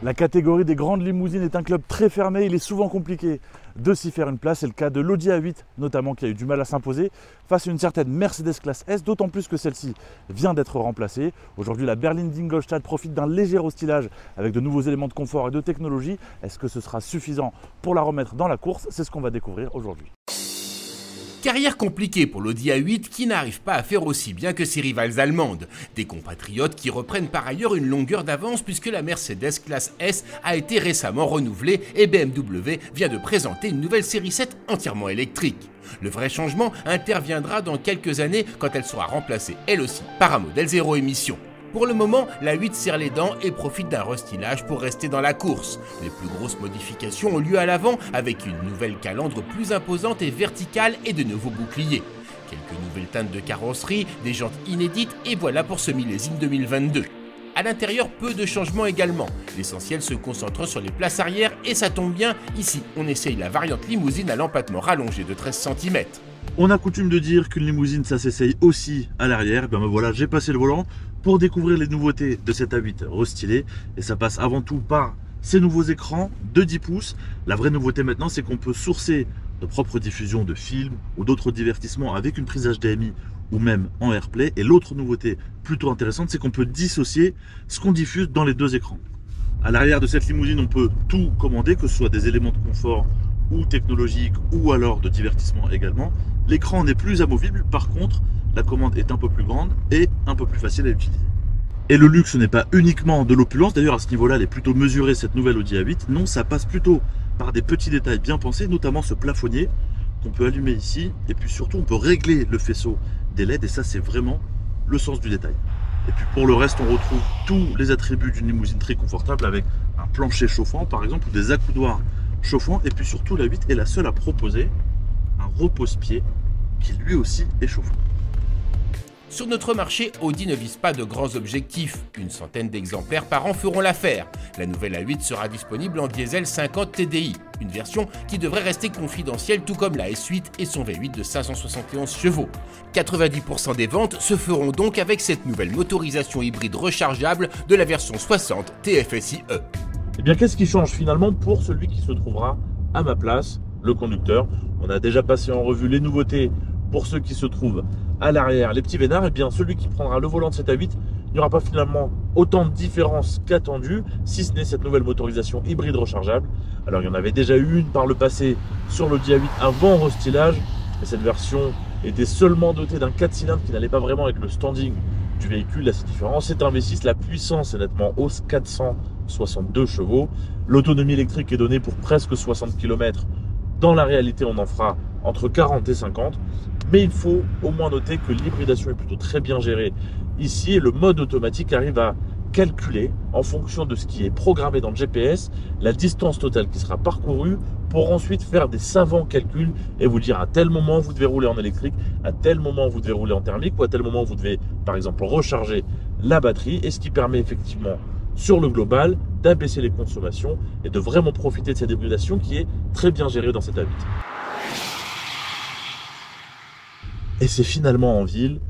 La catégorie des grandes limousines est un club très fermé, il est souvent compliqué de s'y faire une place. C'est le cas de l'Audi A8 notamment qui a eu du mal à s'imposer face à une certaine Mercedes classe S, d'autant plus que celle-ci vient d'être remplacée. Aujourd'hui, la berline d'Ingolstadt profite d'un léger restylage avec de nouveaux éléments de confort et de technologie. Est-ce que ce sera suffisant pour la remettre dans la course? C'est ce qu'on va découvrir aujourd'hui. Carrière compliquée pour l'Audi A8 qui n'arrive pas à faire aussi bien que ses rivales allemandes. Des compatriotes qui reprennent par ailleurs une longueur d'avance puisque la Mercedes classe S a été récemment renouvelée et BMW vient de présenter une nouvelle série 7 entièrement électrique. Le vrai changement interviendra dans quelques années quand elle sera remplacée elle aussi par un modèle zéro émission. Pour le moment, la 8 serre les dents et profite d'un restylage pour rester dans la course. Les plus grosses modifications ont lieu à l'avant avec une nouvelle calandre plus imposante et verticale et de nouveaux boucliers. Quelques nouvelles teintes de carrosserie, des jantes inédites et voilà pour ce millésime 2022. À l'intérieur, peu de changements également. L'essentiel se concentre sur les places arrière et ça tombe bien, ici on essaye la variante limousine à l'empattement rallongé de 13 cm. On a coutume de dire qu'une limousine ça s'essaye aussi à l'arrière. Ben voilà, j'ai passé le volant pour découvrir les nouveautés de cette A8 restylée et ça passe avant tout par ces nouveaux écrans de 10 pouces. La vraie nouveauté maintenant, c'est qu'on peut sourcer de propres diffusions de films ou d'autres divertissements avec une prise HDMI ou même en AirPlay. Et l'autre nouveauté plutôt intéressante, c'est qu'on peut dissocier ce qu'on diffuse dans les deux écrans. À l'arrière de cette limousine, on peut tout commander, que ce soit des éléments de confort ou technologiques ou alors de divertissement également. L'écran n'est plus amovible, par contre, la commande est un peu plus grande et un peu plus facile à utiliser. Et le luxe n'est pas uniquement de l'opulence, d'ailleurs à ce niveau-là, elle est plutôt mesurée cette nouvelle Audi A8. Non, ça passe plutôt par des petits détails bien pensés, notamment ce plafonnier qu'on peut allumer ici. Et puis surtout, on peut régler le faisceau des LED et ça, c'est vraiment le sens du détail. Et puis pour le reste, on retrouve tous les attributs d'une limousine très confortable avec un plancher chauffant par exemple ou des accoudoirs chauffants. Et puis surtout, la 8 est la seule à proposer un repose-pied qui lui aussi est chauffant. Sur notre marché, Audi ne vise pas de grands objectifs. Une centaine d'exemplaires par an feront l'affaire. La nouvelle A8 sera disponible en diesel 50 TDI, une version qui devrait rester confidentielle tout comme la S8 et son V8 de 571 chevaux. 90% des ventes se feront donc avec cette nouvelle motorisation hybride rechargeable de la version 60 TFSI E. Et bien qu'est-ce qui change finalement pour celui qui se trouvera à ma place, le conducteur? On a déjà passé en revue les nouveautés pour ceux qui se trouvent à l'arrière, les petits vénards. Et bien celui qui prendra le volant de cette A8, il n'y aura pas finalement autant de différences qu'attendu, si ce n'est cette nouvelle motorisation hybride rechargeable. Alors il y en avait déjà eu une par le passé sur l'Audi A8 avant restylage, mais cette version était seulement dotée d'un 4 cylindres qui n'allait pas vraiment avec le standing du véhicule. Là c'est différent, c'est un V6, la puissance est nettement hausse, 462 chevaux. L'autonomie électrique est donnée pour presque 60 km. Dans la réalité, on en fera entre 40 et 50. Mais il faut au moins noter que l'hybridation est plutôt très bien gérée ici. Et le mode automatique arrive à calculer, en fonction de ce qui est programmé dans le GPS, la distance totale qui sera parcourue pour ensuite faire des savants calculs et vous dire à tel moment vous devez rouler en électrique, à tel moment vous devez rouler en thermique ou à tel moment vous devez par exemple recharger la batterie. Et ce qui permet effectivement sur le global d'abaisser les consommations et de vraiment profiter de cette hybridation qui est très bien gérée dans cette A8. Et c'est finalement en ville,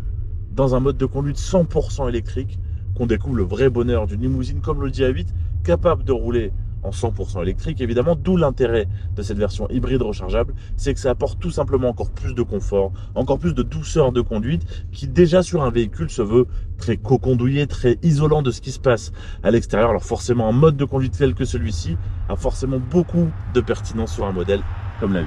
dans un mode de conduite 100% électrique, qu'on découvre le vrai bonheur d'une limousine comme l'Audi A8, capable de rouler en 100% électrique, évidemment, d'où l'intérêt de cette version hybride rechargeable, c'est que ça apporte tout simplement encore plus de confort, encore plus de douceur de conduite, qui déjà sur un véhicule se veut très cocondouillé, très isolant de ce qui se passe à l'extérieur. Alors forcément, un mode de conduite tel que celui-ci a forcément beaucoup de pertinence sur un modèle comme la 8.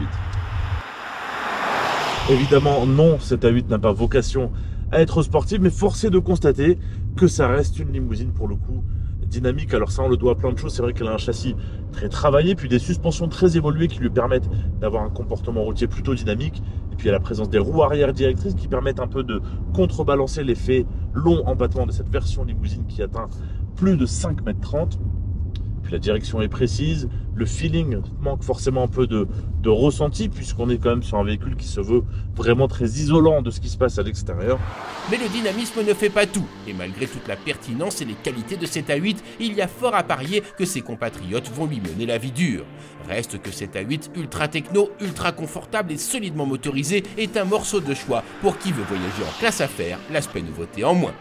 Évidemment, non, cette A8 n'a pas vocation à être sportive, mais force est de constater que ça reste une limousine pour le coup dynamique. Alors ça, on le doit à plein de choses. C'est vrai qu'elle a un châssis très travaillé, puis des suspensions très évoluées qui lui permettent d'avoir un comportement routier plutôt dynamique. Et puis il y a la présence des roues arrière directrices qui permettent un peu de contrebalancer l'effet long empattement de cette version limousine qui atteint plus de 5,30 m. Puis la direction est précise, le feeling manque forcément un peu de ressenti, puisqu'on est quand même sur un véhicule qui se veut vraiment très isolant de ce qui se passe à l'extérieur. Mais le dynamisme ne fait pas tout, et malgré toute la pertinence et les qualités de cet A8, il y a fort à parier que ses compatriotes vont lui mener la vie dure. Reste que cet A8 ultra techno, ultra confortable et solidement motorisé est un morceau de choix pour qui veut voyager en classe affaires, l'aspect nouveauté en moins.